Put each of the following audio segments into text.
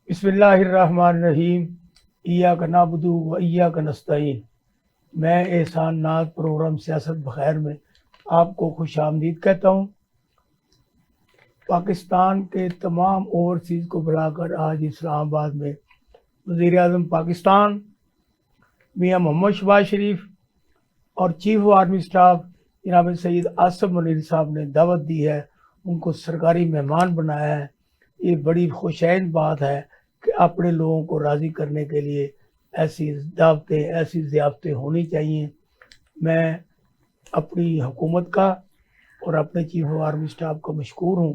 बिस्मिल्लाहिर्रहमानिर्रहीम। इय्याक नअबुदु व इय्याक नस्तईन। मैं एहसान नाज प्रोग्राम सियासत बखैर में आपको खुश आमदीद कहता हूँ। पाकिस्तान के तमाम ओवरसीज़ को बुलाकर आज इस्लामाबाद में वज़ीर आज़म पाकिस्तान मियाँ मोहम्मद शहबाज शरीफ और चीफ ऑफ आर्मी स्टाफ जनाब सैयद आसिफ मुनीर साहब ने दावत दी है, उनको सरकारी मेहमान बनाया है। ये बड़ी खुशैन बात है कि अपने लोगों को राज़ी करने के लिए ऐसी दावतें, ऐसी ज़ियाफ़तें होनी चाहिए। मैं अपनी हुकूमत का और अपने चीफ ऑफ आर्मी स्टाफ का मशकूर हूँ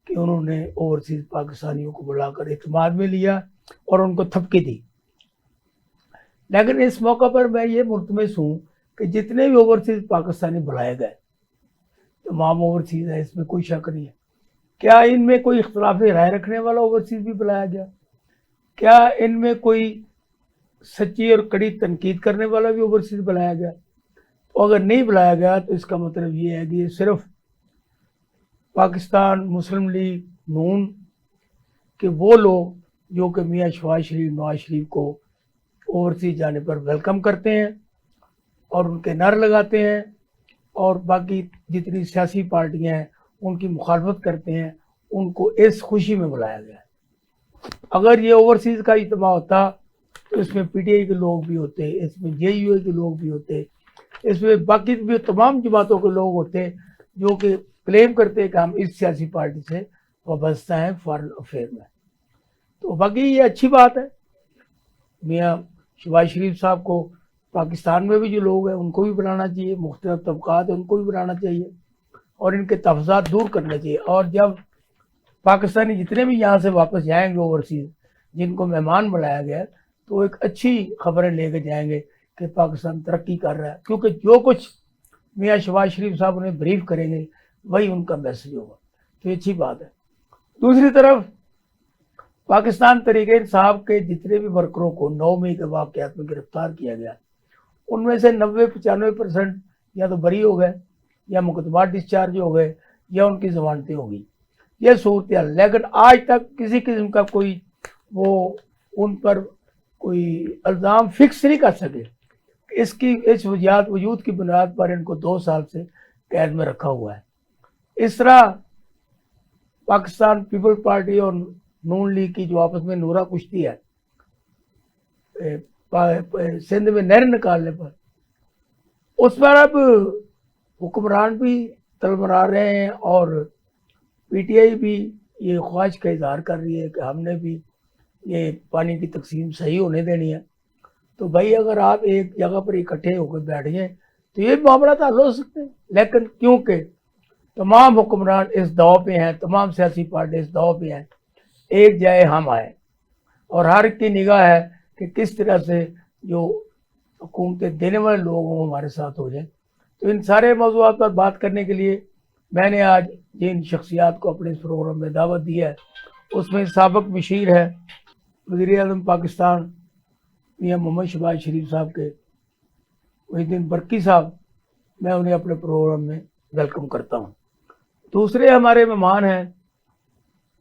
कि उन्होंने ओवरसीज़ पाकिस्तानियों को बुलाकर इत्मीनान में लिया और उनको थपकी दी। लेकिन इस मौका पर मैं ये मुल्तमस हूँ कि जितने भी ओवरसीज़ पाकिस्तानी बुलाए गए, तमाम ओवरसीज़ है, इसमें कोई शक नहीं है। क्या इनमें कोई इख्तलाफ राय रखने वाला ओवरसीज़ भी बुलाया गया? क्या इनमें कोई सच्ची और कड़ी तनकीद करने वाला भी ओवरसीज़ बुलाया गया? तो अगर नहीं बुलाया गया तो इसका मतलब ये है कि ये सिर्फ पाकिस्तान मुस्लिम लीग नून के वो लोग जो कि मियाँ शहबाज शरीफ, नवाज शरीफ को ओवरसीज़ जाने पर वेलकम करते हैं और उनके नारे लगाते हैं, और बाकी जितनी सियासी पार्टियां हैं उनकी मुखालफत करते हैं, उनको इस खुशी में बुलाया गया है। अगर ये ओवरसीज़ का इज्तिमा होता तो इसमें पीटीआई के लोग भी होते, इसमें जेयूए के लोग भी होते, इसमें बाकी भी तमाम जमातों के लोग होते जो कि क्लेम करते हैं कि हम इस सियासी पार्टी से वाबस्ता हैं फॉरेन अफेयर में। तो बाकी ये अच्छी बात है। मियाँ शहबाज शरीफ साहब को पाकिस्तान में भी जो लोग हैं उनको भी बनाना चाहिए, मुख्तलिफ तबकात है उनको भी बनाना चाहिए और इनके तफज़ात दूर करने चाहिए। और जब पाकिस्तानी जितने भी यहाँ से वापस जाएंगे ओवरसीज़, जिनको मेहमान बनाया गया, तो एक अच्छी खबरें लेके जाएंगे कि पाकिस्तान तरक्की कर रहा है, क्योंकि जो कुछ मियाँ शहबाज शरीफ साहब उन्हें ब्रीफ करेंगे वही उनका मैसेज होगा। तो ये अच्छी बात है। दूसरी तरफ पाकिस्तान तहरीक इंसाफ के जितने भी वर्करों को 9 मई के वाक़यात में गिरफ्तार किया गया, उनमें से 90-95% या तो बरी हो गए, या मुकदमा डिस्चार्ज हो गए, या उनकी जमानतें हो गई। ये सूरत हाल। लेकिन आज तक किसी किस्म का कोई वो उन पर कोई इल्ज़ाम फिक्स नहीं कर सके। इस वजूद की बुनियाद पर इनको 2 साल से कैद में रखा हुआ है। इस तरह पाकिस्तान पीपल पार्टी और नून लीग की जो आपस में नूरा कुश्ती है सिंध में नहर निकालने पर, उस पर अब हुक्मरान भी तलमरा रहे हैं और पीटीआई भी ये ख्वाहिश का इजहार कर रही है कि हमने भी ये पानी की तकसीम सही होने देनी है। तो भाई अगर आप एक जगह पर इकट्ठे होकर बैठ जाएं तो ये मामला तो हल हो सकते हैं। लेकिन क्योंकि तमाम हुक्मरान इस दाव पे हैं, तमाम सियासी पार्टी इस दाव पे हैं, एक जाए हम आए, और हर की निगाह है कि किस तरह से जो हुकूमतें देने वाले लोग हों हमारे साथ हो जाए। तो इन सारे मौज़ूआत पर बात करने के लिए मैंने आज जिन शख्सियात को अपने इस प्रोग्राम में दावत दी है, उसमें साबिक़ मशीर है वज़ीर आज़म पाकिस्तान मियाँ मोहम्मद शहबाज शरीफ साहब के मुहिद्दीन बरकी साहब, मैं उन्हें अपने प्रोग्राम में वेलकम करता हूँ। दूसरे हमारे मेहमान हैं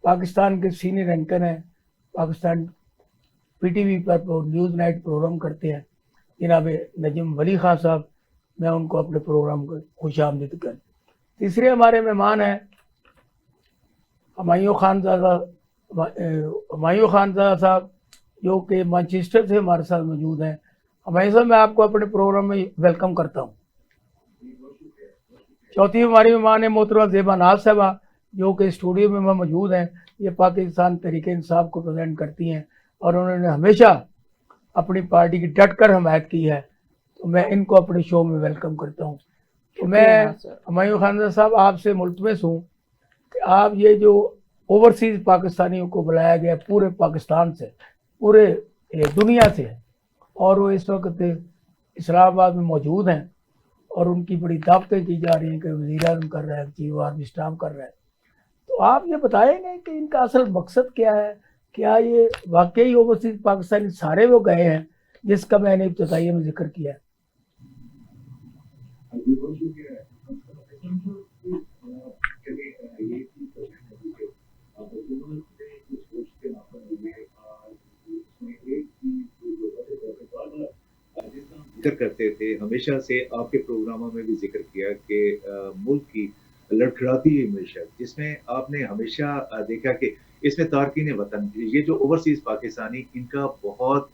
पाकिस्तान के सीनियर एंकर हैं, पाकिस्तान पीटीवी पर न्यूज़ नाइट प्रोग्राम करते हैं जनाब नजम वली खान साहब, मैं उनको अपने प्रोग्राम को खुश आमदीद कर। तीसरे हमारे मेहमान हैं हुमायूं खानज़ादा साहब, जो कि मैनचेस्टर से हमारे साथ मौजूद हैं। हुमायूं साहब, मैं आपको अपने प्रोग्राम में वेलकम करता हूँ। चौथी हमारी मेहमान है मोहतरमा ज़ेबा नाज साहबा, जो कि स्टूडियो में मौजूद हैं। ये पाकिस्तान तहरीक इंसाफ को प्रेजेंट करती हैं और उन्होंने हमेशा अपनी पार्टी की डट कर हमायत की है, तो मैं इनको अपने शो में वेलकम करता हूँ। तो मैं हुमायूं खानज़ादा साहब आपसे मुल्तमस हूँ कि आप ये जो ओवरसीज़ पाकिस्तानियों को बुलाया गया पूरे पाकिस्तान से, पूरे दुनिया से, और वो इस वक्त इस्लामाबाद में मौजूद हैं और उनकी बड़ी दावतें की जा रही हैं कि वज़ीर आज़म कर रहा है, चीफ आर्मी स्टाफ कर रहा है। तो आप ये बताएंगे कि इनका असल मकसद क्या है? क्या ये वाकई ओवरसीज़ पाकिस्तानी सारे वो गए हैं जिसका मैंने इब्तिदाइया में जिक्र किया है? ذکر کرتے تھے ہمیشہ سے، آپ کے پروگراموں میں بھی ذکر کیا کہ ملک کی لڑکھڑاتی ہوئی معیشت، جس میں آپ نے ہمیشہ دیکھا کہ اس میں تارکین وطن، یہ جو اوورسیز پاکستانی، ان کا بہت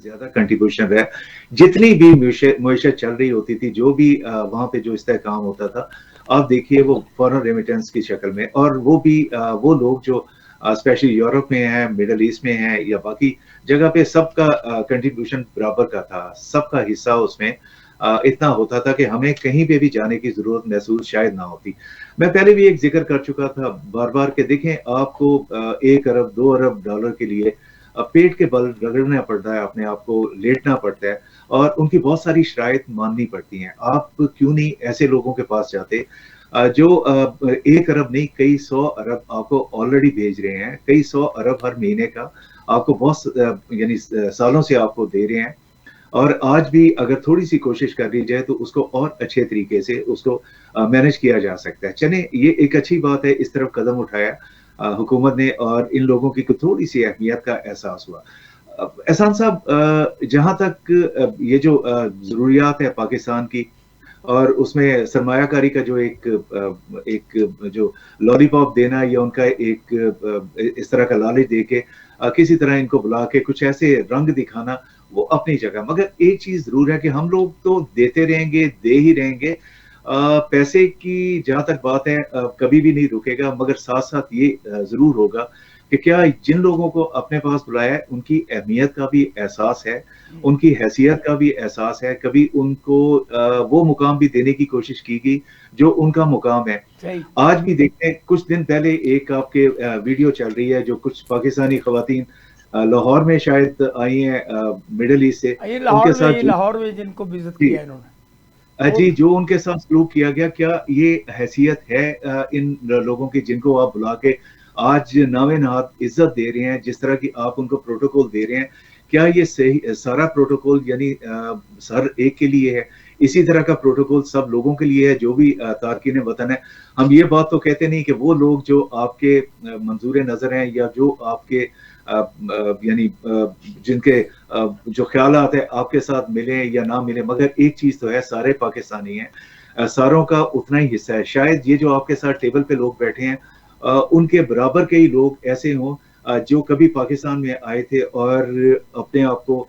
زیادہ کنٹریبیوشن ہے. جتنی بھی معیشت چل رہی ہوتی تھی، جو بھی وہاں پہ جو استحکام ہوتا تھا، آپ دیکھیے وہ فورن ریمیٹنس کی شکل میں، اور وہ بھی وہ لوگ جو اسپیشلی یورپ میں ہیں، مڈل ایسٹ میں ہیں، یا باقی جگہ پہ، سب کا کنٹریبیوشن برابر کا تھا، سب کا حصہ اس میں اتنا ہوتا تھا کہ ہمیں کہیں پہ بھی جانے کی ضرورت محسوس شاید نہ ہوتی. میں پہلے بھی ایک ذکر کر چکا تھا بار بار کہ دیکھیں، آپ کو 1 ارب 2 ارب ڈالر کے لیے پیٹ کے بل رگڑنا پڑتا ہے، اپنے آپ کو لیٹنا پڑتا ہے، اور ان کی بہت ساری شرائط ماننی پڑتی ہیں. آپ کیوں نہیں ایسے لوگوں کے پاس جاتے جو 1 ارب نہیں، کئی 100 ارب آپ کو آلریڈی بھیج رہے ہیں، کئی 100 ارب ہر مہینے کا آپ کو بہت یعنی سالوں سے آپ کو دے رہے ہیں. اور آج بھی اگر تھوڑی سی کوشش کر لی جائے تو اس کو اور اچھے طریقے سے اس کو مینج کیا جا سکتا ہے. چلیں، یہ ایک اچھی بات ہے، اس طرف قدم اٹھایا حکومت نے، اور ان لوگوں کی تھوڑی سی اہمیت کا احساس ہوا. احسان صاحب، جہاں تک یہ جو ضروریات ہے پاکستان کی، اور اس میں سرمایہ کاری کا جو ایک جو لالی پاپ دینا، یا ان کا ایک اس طرح کا لالچ دے کے کسی طرح ان کو بلا کے کچھ ایسے رنگ دکھانا، وہ اپنی جگہ. مگر ایک چیز ضرور ہے کہ ہم لوگ تو دیتے رہیں گے، دے ہی رہیں گے. پیسے کی جہاں تک بات ہے کبھی بھی نہیں رکے گا، مگر ساتھ ساتھ یہ ضرور ہوگا کہ کیا جن لوگوں کو اپنے پاس بلایا ہے ان کی اہمیت کا بھی احساس ہے، ان کی حیثیت کا بھی احساس ہے، کبھی ان کو وہ مقام بھی دینے کی کوشش کی گئی جو ان کا مقام ہے. صحیح. آج بھی دیکھتے ہیں، کچھ دن پہلے ایک آپ کے ویڈیو چل رہی ہے جو کچھ پاکستانی خواتین لاہور میں شاید آئی ہیں مڈل ایسٹ سے، یہ ان کے ساتھ لاہور میں جن کو وزٹ جی کیا انہوں نے، جی جو ان کے ساتھ سلوک کیا گیا، کیا یہ حیثیت ہے ان لوگوں کی جن کو آپ بلا کے آج ناوے نہاد عزت دے رہے ہیں، جس طرح کی آپ ان کو پروٹوکول دے رہے ہیں، کیا یہ صحیح سارا پروٹوکول یعنی ہر ایک کے لیے ہے؟ اسی طرح کا پروٹوکول سب لوگوں کے لیے ہے جو بھی تارکین وطن ہے؟ ہم یہ بات تو کہتے نہیں کہ وہ لوگ جو آپ کے منظور نظر ہیں، یا جو آپ کے یعنی جن کے جو خیالات ہے آپ کے ساتھ ملیں یا نہ ملیں، مگر ایک چیز تو ہے، سارے پاکستانی ہیں، ساروں کا اتنا ہی حصہ ہے. شاید یہ جو آپ کے ساتھ ٹیبل پہ لوگ بیٹھے ہیں، ان کے برابر کے ہی لوگ ایسے ہوں جو کبھی پاکستان میں آئے تھے اور اپنے آپ کو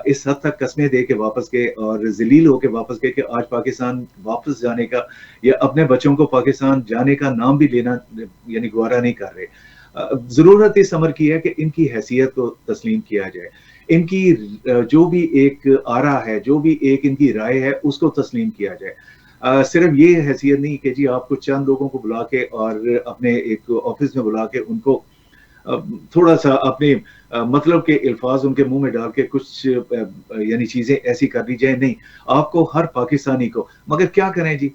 اس حد تک قسمیں دے کے واپس گئے اور ذلیل ہو کے واپس گئے کہ آج پاکستان واپس جانے کا یا اپنے بچوں کو پاکستان جانے کا نام بھی لینا یعنی گوارا نہیں کر رہے. ضرورت اس امر کی ہے کہ ان کی حیثیت کو تسلیم کیا جائے، ان کی جو بھی ایک آرا ہے، جو بھی ایک ان کی رائے ہے، اس کو تسلیم کیا جائے. صرف یہ حیثیت نہیں کہ جی آپ کو چند لوگوں کو بلا کے اور اپنے ایک آفس میں بلا کے ان کو تھوڑا سا اپنے مطلب کے الفاظ ان کے منہ میں ڈال کے کچھ یعنی چیزیں ایسی کر دی جائیں. نہیں، آپ کو ہر پاکستانی کو، مگر کیا کریں جی،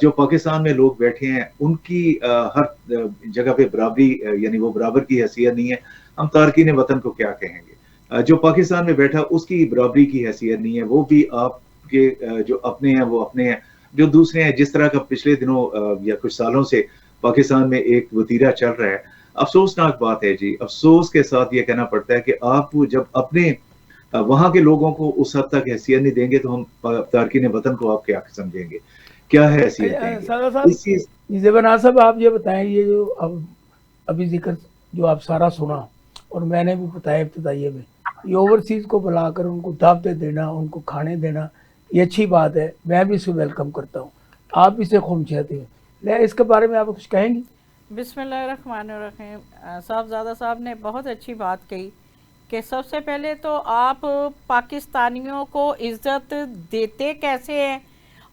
جو پاکستان میں لوگ بیٹھے ہیں ان کی ہر جگہ پہ برابری یعنی وہ برابر کی حیثیت نہیں ہے. ہم تارکین وطن کو کیا کہیں گے؟ جو پاکستان میں بیٹھا اس کی برابری کی حیثیت نہیں ہے. وہ بھی آپ کے جو اپنے ہیں وہ اپنے ہیں، جو دوسرے ہیں جس طرح کا پچھلے دنوں یا کچھ سالوں سے پاکستان میں ایک وتیرہ چل رہا ہے. افسوسناک بات ہے جی، افسوس کے ساتھ یہ کہنا پڑتا ہے کہ آپ جب اپنے وہاں کے لوگوں کو اس حد تک حیثیت نہیں دیں گے تو ہم تارکین وطن کو آپ کیا سمجھیں گے، کیا حیثیت دیں گے؟ سادہ صاحب، اس چیز زیبنا صاحب آپ یہ بتائیں، یہ جو ابھی ذکر جو آپ سارا سنا اور میں نے بھی بتایا ابتدائیے میں، یہ اوورسیز کو بلا کر ان کو دعوتیں دینا، ان کو کھانے دینا، یہ اچھی بات ہے، میں بھی اسے ویلکم کرتا ہوں، آپ اسے خوب چاہتے ہیں. اس کے بارے میں آپ کچھ کہیں گی؟ بسم اللہ الرحمن الرحیم. صاحبزادہ صاحب نے بہت اچھی بات کہی کہ سب سے پہلے تو آپ پاکستانیوں کو عزت دیتے کیسے ہیں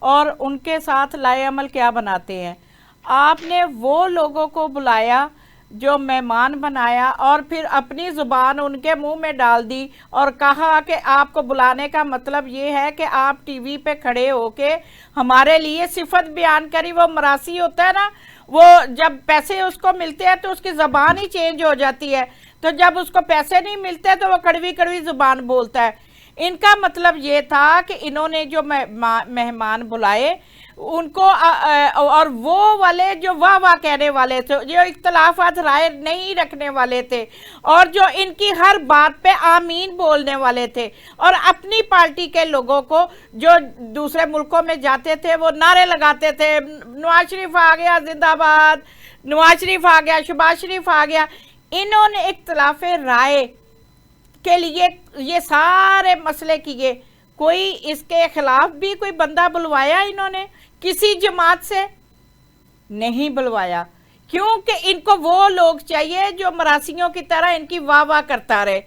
اور ان کے ساتھ لائے عمل کیا بناتے ہیں. آپ نے وہ لوگوں کو بلایا جو مہمان بنایا اور پھر اپنی زبان ان کے منہ میں ڈال دی اور کہا کہ آپ کو بلانے کا مطلب یہ ہے کہ آپ ٹی وی پہ کھڑے ہو کے ہمارے لیے صفت بیان کری. وہ مراسی ہوتا ہے نا، وہ جب پیسے اس کو ملتے ہیں تو اس کی زبان ہی چینج ہو جاتی ہے، تو جب اس کو پیسے نہیں ملتے تو وہ کڑوی کڑوی زبان بولتا ہے. इनका मतलब ये था कि इन्होंने जो मेहमान बुलाए उनको और वो वाले जो वाह वाह कहने वाले थे, जो इख्तलाफात राय नहीं रखने वाले थे और जो इनकी हर बात पे आमीन बोलने वाले थे, और अपनी पार्टी के लोगों को जो दूसरे मुल्कों में जाते थे वो नारे लगाते थे, नवाज शरीफ आ गया जिंदाबाद, नवाज शरीफ आ गया, शहबाज शरीफ आ गया। इन्होंने इख्तलाफ राय के लिए ये सारे मसले किए। कोई इसके खिलाफ भी कोई बंदा बुलवाया इन्होंने किसी जमात से? नहीं बुलवाया, क्योंकि इनको वो लोग चाहिए जो मरासियों की तरह इनकी वाह वाह करता रहे,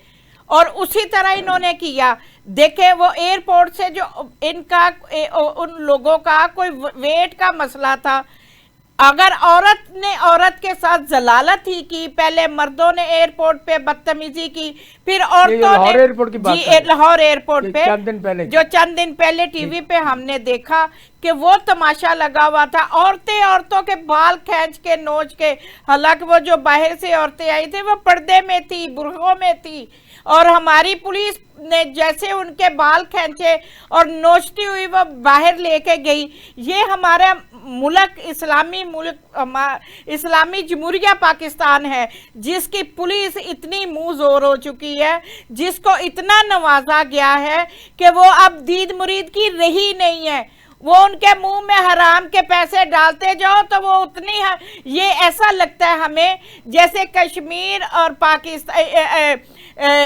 और उसी तरह इन्होंने किया। देखे वो एयरपोर्ट से जो इनका उन लोगों का कोई वेट का मसला था, अगर औरत ने औरत के साथ जलालत ही की, पहले मर्दों ने एयरपोर्ट पे बदतमीजी की, फिर औरतों ने लाहौर एयरपोर्ट पे जो चंद दिन पहले टीवी पे हमने देखा कि वो तमाशा लगा हुआ था, औरतों के बाल खींच के नोच के, हालांकि वो जो बाहर से औरतें आई थी वो पर्दे में थी, बुरखों में थी, और हमारी पुलिस ने जैसे उनके बाल खींचे और नोचती हुई वो बाहर लेके गई। ये हमारा मुल्क इस्लामी जमहूरिया पाकिस्तान है, जिसकी पुलिस इतनी मुंह जोर हो चुकी है, जिसको इतना नवाजा गया है कि वो अब दीद मुरीद की रही नहीं है। वो उनके मुंह में हराम के पैसे डालते जाओ तो वो उतनी ये ऐसा लगता है हमें जैसे कश्मीर और पाकिस्तान,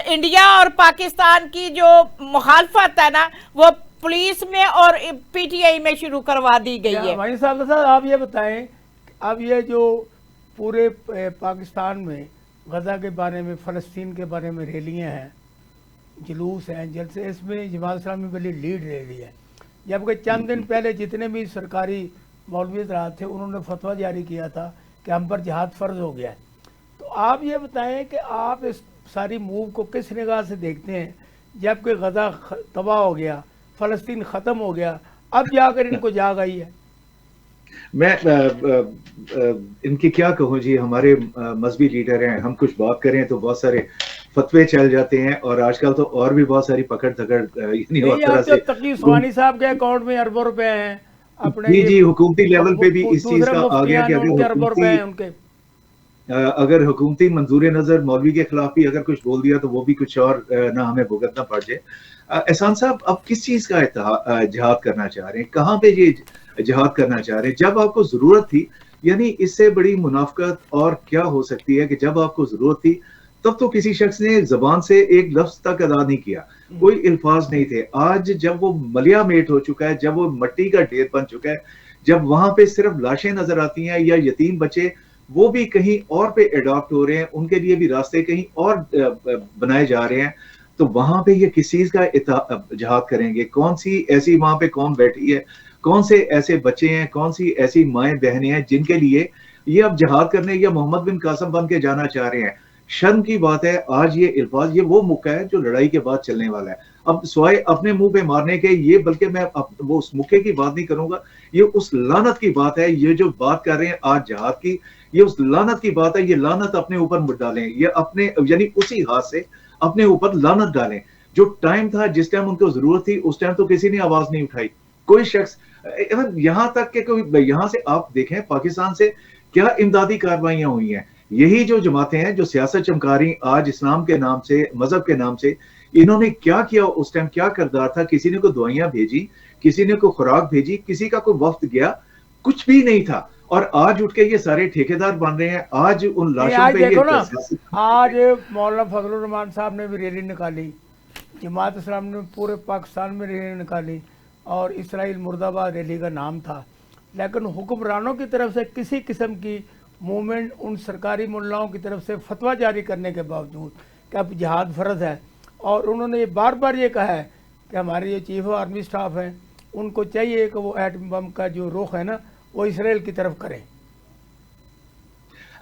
इंडिया और पाकिस्तान की जो मुखालफत है ना, वो पुलिस में और पीटीआई में शुरू करवा दी गई है। भाई साहब आप ये बताएं, अब ये जो पूरे पाकिस्तान में गजा के बारे में, फ़लस्तीन के बारे में रैलियां हैं, जुलूस हैं, जलसे, इसमें जमात इस्लामी बड़ी लीड ले रही है, जबकि चंद दिन पहले जितने भी सरकारी मौलवी हज़रात थे उन्होंने फतवा जारी किया था कि हम पर जिहाद फ़र्ज हो गया है। तो आप ये बताएं कि आप इस सारी मूव को किस निगाह से देखते हैं, जबकि गजा तबाह हो गया, फ़लस्तीन ख़त्म हो गया, अब जाकर इनको जाग आई है? मैं इनकी क्या कहूँ जी, हमारे मजहबी लीडर हैं, हम कुछ बात करें तो बहुत सारे फतवे चल जाते हैं, और आजकल तो और भी बहुत सारी पकड़ धकड़ तरह से तकी उस्मानी साहब के अकाउंट में अरबों रुपए हैं अपने। जी हुकूमती लेवल पे भी इस चीज का आ गया कि अगर हुकूमती मंजूर नजर मौलवी के खिलाफ भी अगर कुछ बोल दिया तो वो भी कुछ और ना हमें भुगतना पड़ जाए। एहसान साहब, अब किस चीज का जिहाद करना चाह रहे हैं, कहाँ पे ये जिहाद करना चाह रहे हैं? जब आपको जरूरत थी, यानी इससे बड़ी मुनाफकत और क्या हो सकती है कि जब आपको जरूरत थी तब तो किसी शख्स ने जबान से एक लफ्ज तक अदा नहीं किया, कोई अल्फाज नहीं थे। आज जब वो मलिया मेट हो चुका है, जब वो मिट्टी का ढेर बन चुका है, जब वहां पे सिर्फ लाशें नजर आती हैं या यतीम बच्चे वो भी कहीं और पे अडॉप्ट हो रहे हैं, उनके लिए भी रास्ते कहीं और बनाए जा रहे हैं, तो वहां पे ये किस चीज का जिहाद करेंगे? कौन सी ऐसी वहां पे कौम बैठी है, कौन से ऐसे बच्चे हैं, कौन सी ऐसी माएँ बहनें हैं जिनके लिए ये अब जिहाद करने या मोहम्मद बिन कासिम बन के जाना चाह रहे हैं? शर्म की बात है, आज ये अल्फाज, ये वो मुक्का है जो लड़ाई के बाद चलने वाला है। अब स्वाय अपने मुंह पे मारने के, ये बल्कि मैं वो उस मुक्के की बात नहीं करूंगा, ये उस लानत की बात है। ये जो बात कर रहे हैं आज जिहाद की, ये उस लानत की बात है। ये लानत अपने ऊपर मत डालें, ये अपने यानी उसी हाथ से अपने ऊपर लानत डालें। जो टाइम था, जिस टाइम उनको जरूरत थी, उस टाइम तो किसी ने आवाज नहीं उठाई, कोई शख्स। यहाँ तक कि कोई, यहाँ से आप देखें पाकिस्तान से क्या इमदादी कार्रवाइयां हुई हैं। यही जो जमातें हैं जो सियासत चमका रही आज इस्लाम के नाम से, मजहब के नाम से, इन्होंने क्या किया उस टाइम? क्या किरदार था? किसी ने कोई दवाइयां भेजी, किसी ने कोई खुराक भेजी, किसी का कोई वफ्त गया? कुछ भी नहीं था। और आज उठ के ये सारे ठेकेदार बन रहे हैं। आज उन लाशों पे देखो ना, आज मौलाना फजलुर रहमान साहब ने भी रैली निकाली, जमात इस्लाम ने पूरे पाकिस्तान में रैली निकाली, और इसराइल मुर्दाबाद रैली का नाम था। लेकिन हुक्मरानों की तरफ से किसी किस्म की मूवमेंट, उन सरकारी मुल्लाओं की तरफ से फतवा जारी करने के बावजूद कि अब जिहाद फ़र्ज है, और उन्होंने बार बार ये कहा है कि हमारे जो चीफ ऑफ आर्मी स्टाफ हैं उनको चाहिए कि वो एटम बम का जो रुख है ना वो इसराइल की तरफ करें।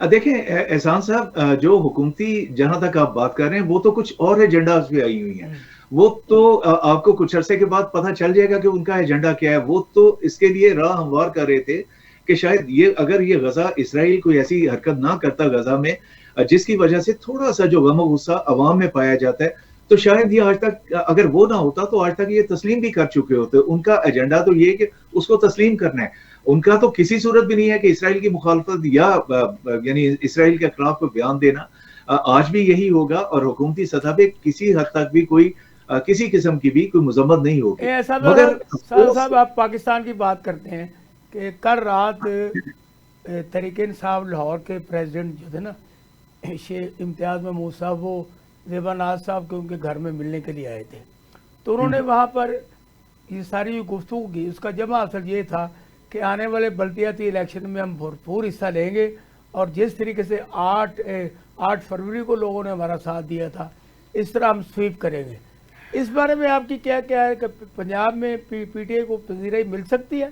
देखें एहसान साहब, जो हुकूमती जहां तक आप बात कर रहे हैं वो तो कुछ और एजेंडा पे आई हुई हैं। वो तो आपको कुछ अरसे के बाद पता चल जाएगा कि उनका एजेंडा क्या है। वो तो इसके लिए राह हमवार कर रहे थे कि शायद ये, अगर ये गजा, इसराइल कोई ऐसी हरकत ना करता गजा में जिसकी वजह से थोड़ा सा जो गम और गुस्सा अवाम में पाया जाता है, تو شاید یہ آج تک اگر وہ نہ ہوتا تو آج تک یہ تسلیم بھی کر چکے ہوتے. ان کا ایجنڈا تو یہ ہے کہ اس کو تسلیم کرنا ہے. ان کا تو کسی صورت بھی نہیں ہے کہ اسرائیل کی مخالفت یا یعنی اسرائیل کے خلاف کوئی بیان دینا. آج بھی یہی ہوگا اور حکومتی سطح پہ کسی حد تک بھی کوئی کسی قسم کی بھی کوئی مذمت نہیں ہوگی. مگر صاحب آپ پاکستان کی بات کرتے ہیں کہ کل رات تحریک انصاف لاہور کے پریزیڈنٹ جو تھے نا شیخ امتیاز محمود صاحب، وہ زیبا ناز صاحب کے ان کے گھر میں ملنے کے لیے آئے تھے. تو انہوں نے وہاں پر یہ ساری جو گفتگو کی اس کا جمع اصل یہ تھا کہ آنے والے بلدیاتی الیکشن میں ہم بھرپور حصہ لیں گے، اور جس طریقے سے 8 فروری کو لوگوں نے ہمارا ساتھ دیا تھا اس طرح ہم سویپ کریں گے. اس بارے میں آپ کی کیا ہے کہ پنجاب میں پی ٹی آئی کو پذیرائی مل سکتی ہے؟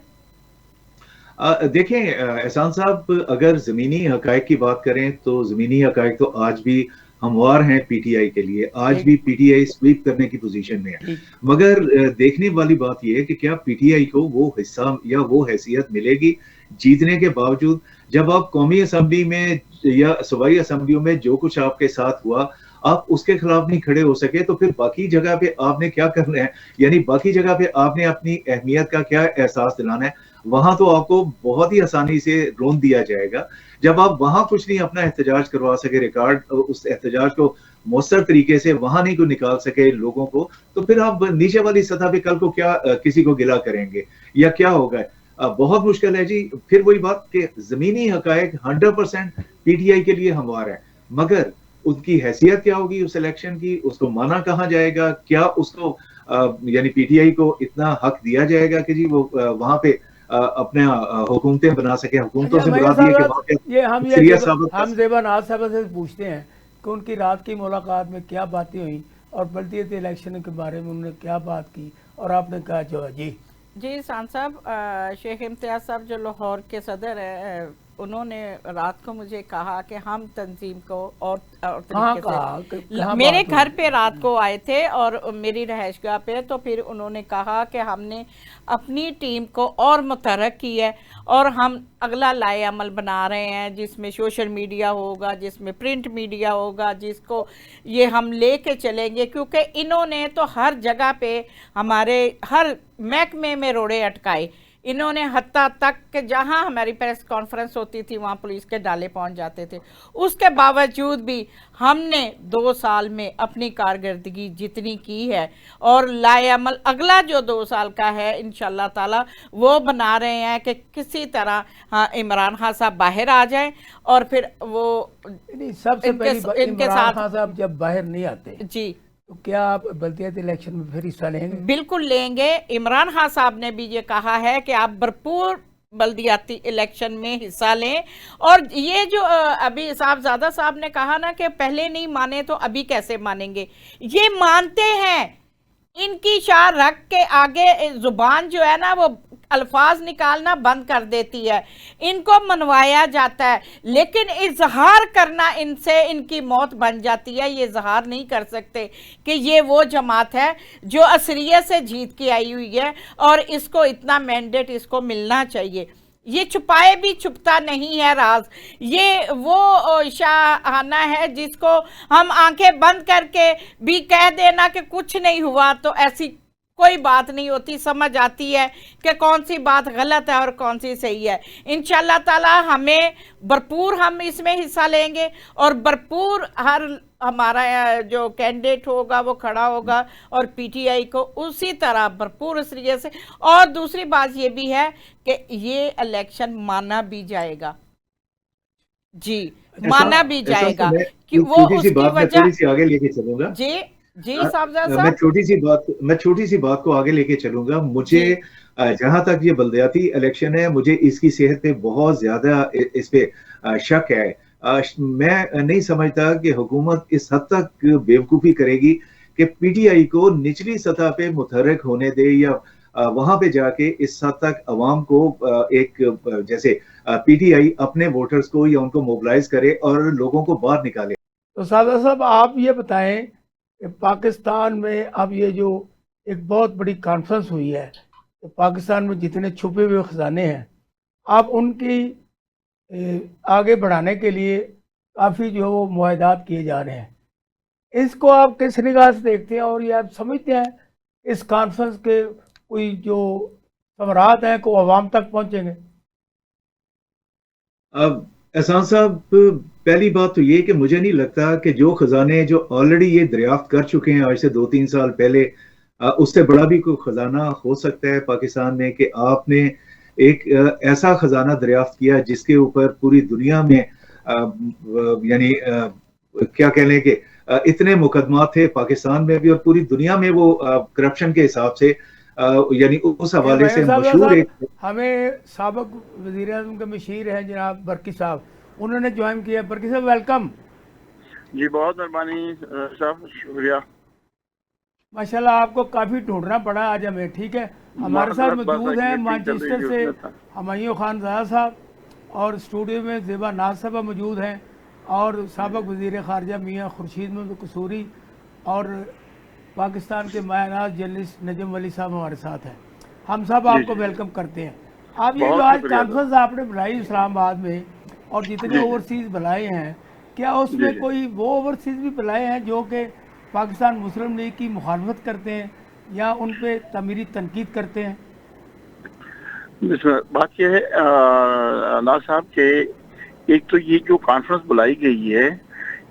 دیکھیں احسان صاحب، اگر زمینی حقائق کی بات کریں تو زمینی حقائق تو آج بھی ہموار ہیں پی ٹی آئی کے لیے. آج بھی پی ٹی آئی سویپ کرنے کی پوزیشن میں ہے. مگر دیکھنے والی بات یہ ہے کہ کیا پی ٹی آئی کو وہ حصہ یا وہ حیثیت ملے گی جیتنے کے باوجود. جب آپ قومی اسمبلی میں یا صوبائی اسمبلیوں میں جو کچھ آپ کے ساتھ ہوا آپ اس کے خلاف نہیں کھڑے ہو سکے تو پھر باقی جگہ پہ آپ نے کیا کرنا ہے؟ یعنی باقی جگہ پہ آپ نے اپنی اہمیت کا کیا احساس دلانا ہے؟ وہاں تو آپ کو بہت ہی آسانی سے رون دیا جائے گا. جب آپ وہاں کچھ نہیں اپنا احتجاج کروا سکے، ریکارڈ اس احتجاج کو مؤثر طریقے سے وہاں نہیں کو نکال سکے لوگوں کو، تو پھر آپ نیچے والی سطح پہ کل کو کیا کسی کو گلا کریں گے یا کیا ہوگا؟ بہت مشکل ہے جی. پھر وہی بات کہ زمینی حقائق 100% پی ٹی آئی کے لیے ہموار ہے، مگر ان کی حیثیت کیا ہوگی اس الیکشن کی؟ اس کو مانا کہاں جائے گا؟ کیا اس کو یعنی پی ٹی آئی کو اتنا حق دیا جائے گا کہ جی وہ وہاں پہ اپنے حکومتیں بنا سکیں؟ حکومتوں سے مراد یہ کہ ہم زیبا ناز صاحب سے پوچھتے ہیں کہ ان کی رات کی ملاقات میں کیا باتیں ہوئیں اور بلدیاتی الیکشن کے بارے میں انہوں نے کیا بات کی اور آپ نے کہا جو جی سان صاحب، شیخ امتیاز صاحب جو لاہور کے صدر ہیں انہوں نے رات کو مجھے کہا کہ ہم تنظیم کو اور طریقے سے میرے گھر پہ رات کو آئے تھے اور میری رہائش گاہ پہ، تو پھر انہوں نے کہا کہ ہم نے اپنی ٹیم کو اور متحرک کی ہے اور ہم اگلا لائے عمل بنا رہے ہیں جس میں سوشل میڈیا ہوگا، جس میں پرنٹ میڈیا ہوگا، جس کو یہ ہم لے کے چلیں گے، کیونکہ انہوں نے تو ہر جگہ پہ ہمارے ہر محکمے میں روڑے اٹکائے. انہوں نے حتیٰ تک کہ جہاں ہماری پریس کانفرنس ہوتی تھی وہاں پولیس کے ڈالے پہنچ جاتے تھے. اس کے باوجود بھی ہم نے 2 سال میں اپنی کارکردگی جتنی کی ہے اور لائے عمل اگلا جو 2 سال کا ہے انشاءاللہ تعالی وہ بنا رہے ہیں کہ کسی طرح عمران خان صاحب باہر آ جائیں اور پھر وہ سب سے پہلی عمران خان صاحب جب باہر نہیں آتے جی تو کیا آپ بلدیاتی الیکشن میں پھر حصہ لیں گے؟ بالکل لیں گے. عمران خان صاحب نے بھی یہ کہا ہے کہ آپ بھرپور بلدیاتی الیکشن میں حصہ لیں. اور یہ جو ابھی صاحبزادہ صاحب نے کہا نا کہ پہلے نہیں مانے تو ابھی کیسے مانیں گے، یہ مانتے ہیں. ان کی شاہ رکھ کے آگے زبان جو ہے نا وہ الفاظ نکالنا بند کر دیتی ہے، ان کو منوایا جاتا ہے، لیکن اظہار کرنا ان سے ان کی موت بن جاتی ہے. یہ اظہار نہیں کر سکتے کہ یہ وہ جماعت ہے جو عصریت سے جیت کے آئی ہوئی ہے اور اس کو اتنا مینڈیٹ اس کو ملنا چاہیے. یہ چھپائے بھی چھپتا نہیں ہے راز. یہ وہ شاہانہ ہے جس کو ہم آنکھیں بند کر کے بھی کہہ دینا کہ کچھ نہیں ہوا تو ایسی کوئی بات نہیں ہوتی. سمجھ آتی ہے کہ کون سی بات غلط ہے اور کون سی صحیح ہے. انشاءاللہ تعالی ہمیں بھرپور ہم اس میں حصہ لیں گے اور بھرپور ہر ہمارا جو کینڈیڈیٹ ہوگا وہ کھڑا ہوگا اور پی ٹی آئی کو اسی طرح بھرپور اثریت سے. اور دوسری بات یہ بھی ہے کہ یہ الیکشن مانا بھی جائے گا. جی مانا بھی جائے گا کہ وہ اس کی وجہ تھوڑی سی آگے لے کے چلوں گا. جی صاحبزادہ صاحب میں چھوٹی سی بات کو آگے لے کے چلوں گا. مجھے جہاں تک یہ بلدیاتی الیکشن ہے مجھے اس کی صحت پہ بہت زیادہ اس پہ شک ہے. میں نہیں سمجھتا کہ حکومت اس حد تک بیوقوفی کرے گی کہ پی ٹی آئی کو نچلی سطح پہ متحرک ہونے دے یا وہاں پہ جا کے اس حد تک عوام کو ایک جیسے پی ٹی آئی اپنے ووٹرز کو یا ان کو موبلائز کرے اور لوگوں کو باہر نکالے. تو سادہ صاحب آپ یہ بتائیں کہ پاکستان میں اب یہ جو ایک بہت بڑی کانفرنس ہوئی ہے کہ پاکستان میں جتنے چھپے ہوئے خزانے ہیں آپ ان کی آگے بڑھانے کے لیے کافی جو وہ معاہدات کیے جا رہے ہیں. इसको आप किस निगाह से देखते हैं, और ये आप समझते हैं इस कॉन्फ्रेंस के कोई जो समरात हैं को आवाम तक पहुंचेंगे? अब एहसान साहब, पहली बात तो ये कि मुझे नहीं लगता कि जो खजाने जो ऑलरेडी ये दरियाफ्त कर चुके हैं आज से 2-3 साल पहले, उससे बड़ा भी कोई खजाना हो सकता है पाकिस्तान में, कि आपने एक ऐसा खजाना दरियाफ्त किया जिसके ऊपर पूरी दुनिया में यानी क्या कह लें कि इतने मुकदमा थे पाकिस्तान में भी और पूरी दुनिया में, वो करप्शन के हिसाब से यानी उस हवाले से मशहूर एक। हमें साबिक वज़ीर आज़म के मशीर हैं जनाब बरकी साहब, उन्होंने ज्वाइन किया। बरकी साहब वेलकम। जी बहुत मेहरबानी साहब, शुक्रिया। माशाल्लाह आपको काफ़ी ढूंढना पड़ा आज हमें। ठीक है, हमारे साथ मौजूद हैं मैनचेस्टर से हमायूं खान ज़ादा साहब, और स्टूडियो में ज़ेबा नाज साहबा मौजूद हैं, और साबिक वज़ीर ख़ारजा मियाँ खुर्शीद महमूद कसूरी, और पाकिस्तान के मायनाज जर्नलिस्ट नजम वली साहब हमारे साथ हैं। हम सब आपको वेलकम करते हैं। आप ये जो आज कॉन्फ्रेंस आपने बुलाई इस्लामाबाद में, और जितने ओवरसीज़ बुलाए हैं, क्या उसमें कोई वो ओवरसीज़ भी बुलाए हैं जो कि पाकिस्तान मुस्लिम लीग की मुखालफत करते हैं या उन पर तमीरी तनकीद करते हैं? बात यह है नाज साहब के, एक तो ये जो कॉन्फ्रेंस बुलाई गई है,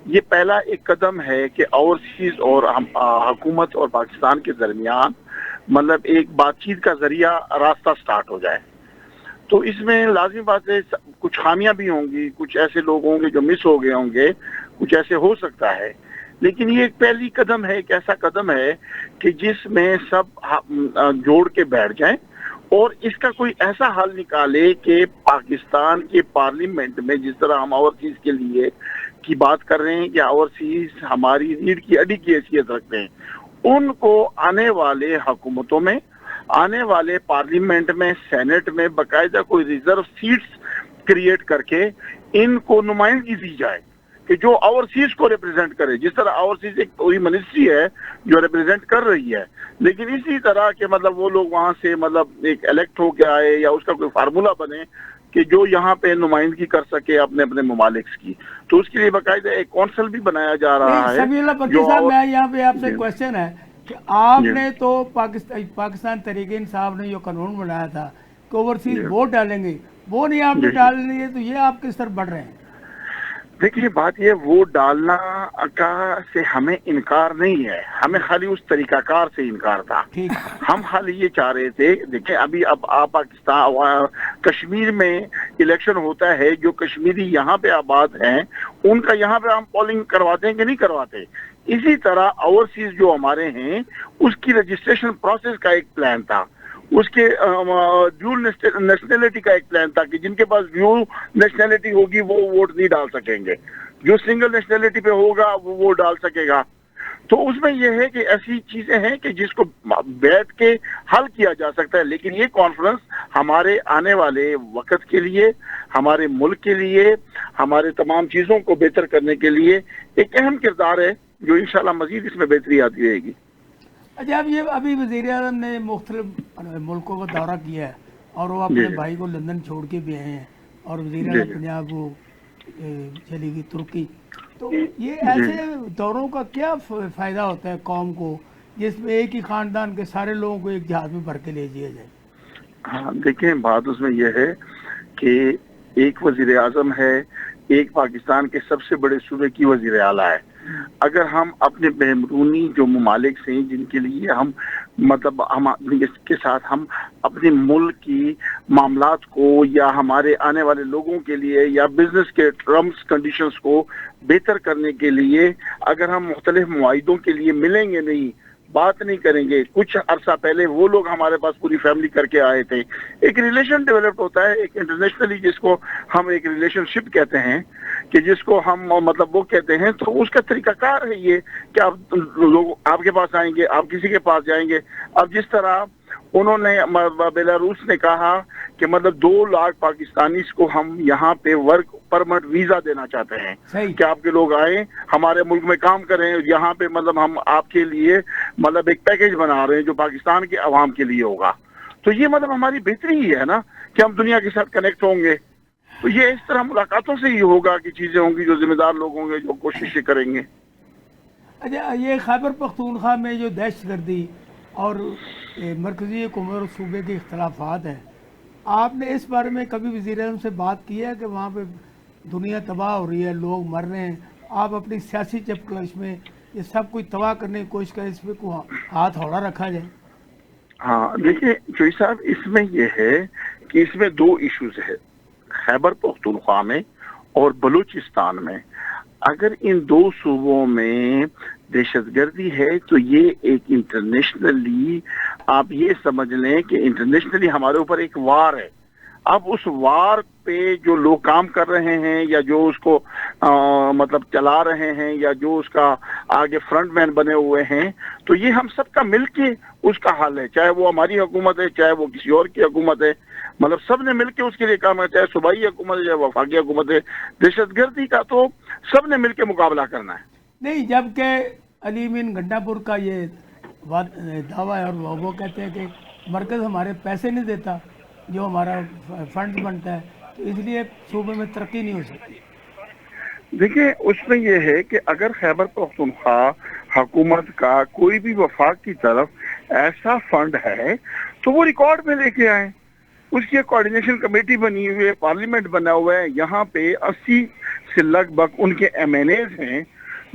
ये पहला एक कदम है कि ओवरसीज और हुकूमत और पाकिस्तान के दरमियान मतलब एक बातचीत का जरिया रास्ता स्टार्ट हो जाए। तो इसमें लाजमी बात है कुछ खामियां भी होंगी, कुछ ऐसे लोग होंगे जो मिस हो गए होंगे, कुछ ऐसे हो सकता है, लेकिन ये एक पहली कदम है, एक ऐसा कदम है कि जिसमें सब जोड़ के बैठ जाएं और इसका कोई ऐसा हल निकाले कि पाकिस्तान के पार्लियामेंट में, जिस तरह हम ओवरसीज के लिए की बात कर रहे हैं कि ओवरसीज हमारी रीढ़ की हड्डी की हैसियत रखते हैं, उनको आने वाले हुकूमतों में, आने वाले पार्लियामेंट में, सेनेट में बाकायदा कोई रिजर्व सीट्स क्रिएट करके इनको नुमाइंदगी दी जाए कि जो ओवरसीज को रिप्रेजेंट करे। जिस तरह ओवरसीज एक पूरी मिनिस्ट्री है जो रिप्रेजेंट कर रही है, लेकिन इसी तरह के मतलब वो लोग वहां से मतलब एक इलेक्ट हो के आए या उसका कोई फार्मूला बने कि जो यहाँ पे नुमाइंदगी कर सके अपने अपने ममालिक की। तो उसके लिए बाकायदा एक कौंसल भी बनाया जा रहा है। साहब मैं यहाँ पे आपसे क्वेश्चन है कि आपने तो पाकिस्तान तहरीक इंसाफ ने जो कानून बनाया था कि ओवरसीज वोट डालेंगे, वो नहीं आपने डाल रही है, तो ये आप किस तरफ बढ़ रहे हैं? देखिए बात ये, वोट डालना का से हमें इनकार नहीं है, हमें खाली उस तरीकाकार से इनकार था। हम खाली ये चाह रहे थे, देखिए अभी अब आप पाकिस्तान कश्मीर में इलेक्शन होता है, जो कश्मीरी यहाँ पे आबाद हैं उनका यहाँ पे हम पोलिंग करवाते हैं कि नहीं करवाते। इसी तरह ओवरसीज जो हमारे हैं उसकी रजिस्ट्रेशन प्रोसेस का एक प्लान था, उसके ड्यूल नेशनैलिटी का एक प्लान था कि जिनके पास ड्यूल नेशनैलिटी होगी वो वोट नहीं डाल सकेंगे, जो सिंगल नेशनैलिटी पे होगा वो वोट डाल सकेगा। तो उसमें यह है कि ऐसी चीजें हैं कि जिसको बैठ के हल किया जा सकता है, लेकिन ये कॉन्फ्रेंस हमारे आने वाले वक्त के लिए, हमारे मुल्क के लिए, हमारे तमाम चीजों को बेहतर करने के लिए एक अहम किरदार है, जो इंशाल्लाह मजीद इसमें बेहतरी आती रहेगी। अच्छा, अब ये अभी वज़ीर आज़म ने मुख्तलिफ मुल्कों का दौरा किया है और वो अपने भाई को लंदन छोड़ के भी आए हैं, और वज़ीर आज़म पंजाब वो चली गई तुर्की। तो ये ऐसे दौरों का क्या फ़ायदा होता है कौम को, जिसमें एक ही ख़ानदान के सारे लोगों को एक जहाज में भर के ले जाया जाए? हाँ देखिए, बात उसमें यह है कि एक वज़ीर आज़म है, एक पाकिस्तान के सबसे बड़े सूबे की वज़ीर आला है। अगर हम अपने बैरूनी जो ममालिक से जिनके लिए हम मतलब हम इसके साथ हम अपने मुल्क की मामलात को या हमारे आने वाले लोगों के लिए या बिजनेस के टर्म्स कंडीशंस को बेहतर करने के लिए अगर हम मुख्तलिफ मुआहिदों के लिए मिलेंगे नहीं, बात नहीं करेंगे। कुछ अरसा पहले वो लोग हमारे पास पूरी फैमिली करके आए थे, एक रिलेशन डेवलप होता है, एक इंटरनेशनली जिसको हम एक रिलेशनशिप कहते हैं कि जिसको हम मतलब वो कहते हैं, तो उसका तरीकाकार है ये कि आप लोग आपके पास आएंगे, आप किसी के पास जाएंगे। अब जिस तरह उन्होंने बेलारूस ने कहा कि मतलब 2 लाख पाकिस्तानी को हम यहाँ पे वर्क परमिट वीजा देना चाहते हैं कि आपके लोग आए हमारे मुल्क में काम करें, यहाँ पे मतलब हम आपके लिए मतलब एक पैकेज बना रहे हैं जो पाकिस्तान के अवाम के लिए होगा। तो ये मतलब हमारी बेहतरी ही है ना कि हम दुनिया के साथ कनेक्ट होंगे। तो ये इस तरह मुलाकातों से ही होगा कि चीजें होंगी, जो जिम्मेदार लोग होंगे जो कोशिशें करेंगे। अच्छा, ये खैबर पख्तूनख्वा में जो दहशत गर्दी और मरकज़ी हुकूमत और सूबे के इख्तलाफात हैं, आपने इस बारे में कभी वज़ीर-ए-आज़म से बात की है कि वहाँ पे दुनिया तबाह हो रही है, लोग मर रहे हैं, आप अपनी सियासी चपकलश में ये सब कुछ तबाह करने की कोशिश करें, इस पर कोई हाथ हौला रखा जाए? हाँ देखिए जोई साहब, इसमें ये है कि इसमें दो इश्यूज है, खैबर पख्तूनख्वा में और बलूचिस्तान में। अगर इन दो सूबों में दहशतगर्दी है तो ये एक इंटरनेशनली, आप ये समझ लें कि इंटरनेशनली हमारे ऊपर एक वार है। अब उस वार पे जो लोग काम कर रहे हैं या जो उसको मतलब चला रहे हैं या जो उसका आगे फ्रंटमैन बने हुए हैं, तो ये हम सबका मिलके उसका हल है, चाहे वो हमारी हुकूमत है, चाहे वो किसी और की हुकूमत है, मतलब सब ने मिलके उसके लिए काम है, चाहे सूबाई हुकूमत है, चाहे वफाकी हुकूमत है। दहशतगर्दी का तो सब ने मिलके मुकाबला करना है। नहीं, जबकि अली अमीन गंडापुर का ये दावा है और वो कहते हैं कि मरकज़ हमारे पैसे नहीं देता जो हमारा फंड बनता है, तो इसलिए सूबे में तरक्की नहीं हो सकती। देखिए उसमें यह है कि अगर खैबर पख्तूनख्वा हुकूमत का कोई भी वफाक की तरफ ऐसा फंड है तो वो रिकॉर्ड में लेके आए। उसकी कोऑर्डिनेशन कमेटी बनी हुई है, पार्लियामेंट बना हुआ है, यहाँ पे 80 से लगभग उनके MNAs हैं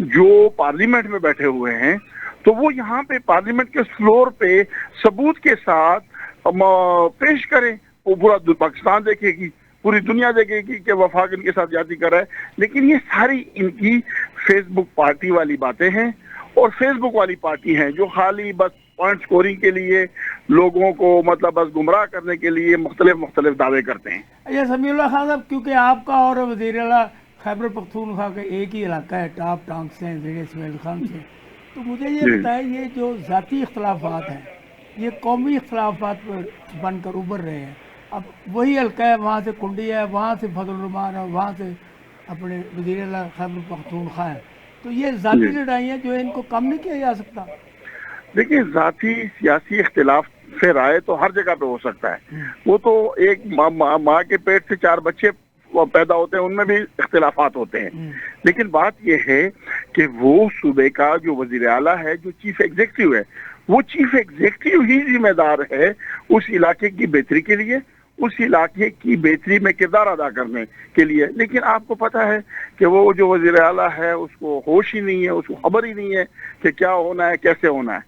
जो पार्लियामेंट में बैठे हुए हैं, तो वो यहाँ पे पार्लियामेंट के फ्लोर पे सबूत के साथ पेश करें। वो पूरा पाकिस्तान देखेगी, पूरी दुनिया देखेगी कि वफाक इनके साथ ज्यादती कर रहा है। लेकिन ये सारी इनकी फेसबुक पार्टी वाली बातें हैं और फेसबुक वाली पार्टी हैं जो खाली बस पॉइंट स्कोरिंग के लिए लोगों को मतलब बस गुमराह करने के लिए मुख्तलिफ दावे करते हैं। अच्छा समीउल्लाह खान साहब, क्योंकि आपका और वज़ीर आला खैबर पख्तूनख्वा का एक ही इलाका है, टॉप टांग से ज़ेरे इसमाइल खान से, तो मुझे ये बताएं, ये जो ज़ाती इख्तलाफात हैं ये कौमी इख्तलाफात पर बनकर उभर रहे हैं। अब वही हल्का है, वहाँ से कुंडी है, वहाँ से फजलुर्रहमान है, वहाँ से अपने वज़ीर आला खैबर पख्तूनख्वा है, तो ये ज़ाती लड़ाइयाँ जो है इनको कम नहीं किया जा सकता? देखिए ज़ाती सियासी इख्तिलाफ से राय तो हर जगह पे हो सकता है। वो तो एक माँ के पेट से 4 बच्चे पैदा होते हैं, उनमें भी इख्तिलाफात होते हैं। लेकिन बात यह है कि वो सूबे का जो वज़ीर आला है, जो चीफ एग्जीक्यूटिव है, वो चीफ एग्जीक्यूटिव ही जिम्मेदार है उस इलाके की बेहतरी के लिए, उस इलाके की बेहतरी में किरदार अदा करने के लिए। लेकिन आपको पता है कि वो जो वज़ीर आला है उसको होश ही नहीं है, उसको खबर ही नहीं है कि क्या होना है, कैसे होना है।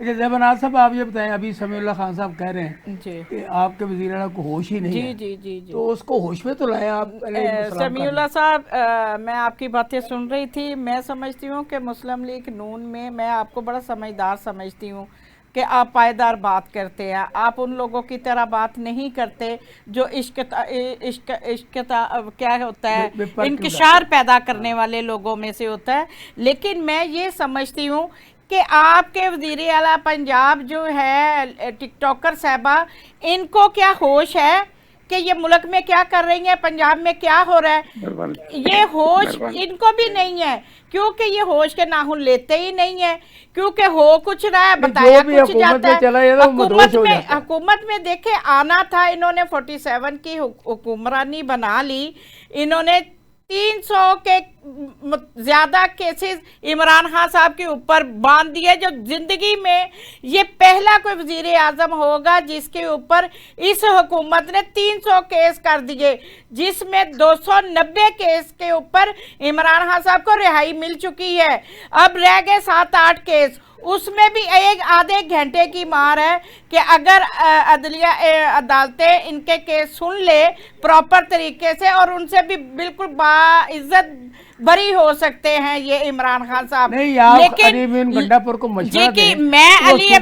अच्छा ज़ेबनाज़ साहब, आप ये बताएं, अभी समीउल्लाह खान साहब कह रहे हैं जी कि आपके वज़ीर आला को होश ही नहीं जी है, जी जी जी। तो उसको होश में तो लाएं आप। समीउल्लाह साहब, मैं आपकी बातें सुन रही थी। मैं समझती हूँ कि मुस्लिम लीग नून में मैं आपको बड़ा समझदार समझती हूँ कि आप पायदार बात करते हैं। आप उन लोगों की तरह बात नहीं करते जो इश्क क्या होता है, इंकिशार पैदा करने वाले लोगों में से होता है। लेकिन मैं ये समझती हूँ कि आपके वज़ीर आला पंजाब जो है टिकटॉकर साहबा, इनको क्या होश है कि ये मुल्क में क्या कर रही हैं, पंजाब में क्या हो रहा है? ये होश इनको भी नहीं है, क्योंकि ये होश के नाखून लेते ही नहीं है, क्योंकि हो कुछ रहा है, बताया कुछ जाता है। हुकूमत में देखे आना था, इन्होंने 47 की हुक्मरानी बना ली, इन्होंने 300 के ज्यादा केसेस इमरान खान साहब के ऊपर बांध दिए, जो जिंदगी में ये पहला कोई वजीर आजम होगा जिसके ऊपर इस हुकूमत ने 300 केस कर दिए, जिसमें 290 केस के ऊपर इमरान खान साहब को रिहाई मिल चुकी है। अब रह गए 7-8 केस, उसमें भी एक आधे घंटे की मार है कि अगर अदलिया अदालतें इनके केस सुन ले प्रॉपर तरीके से और उनसे भी बिल्कुल बाइज्जत बरी हो सकते हैं ये इमरान खान साहब। लेकिन अली अमीन गंडापुर को मशवरा दें, मैं अली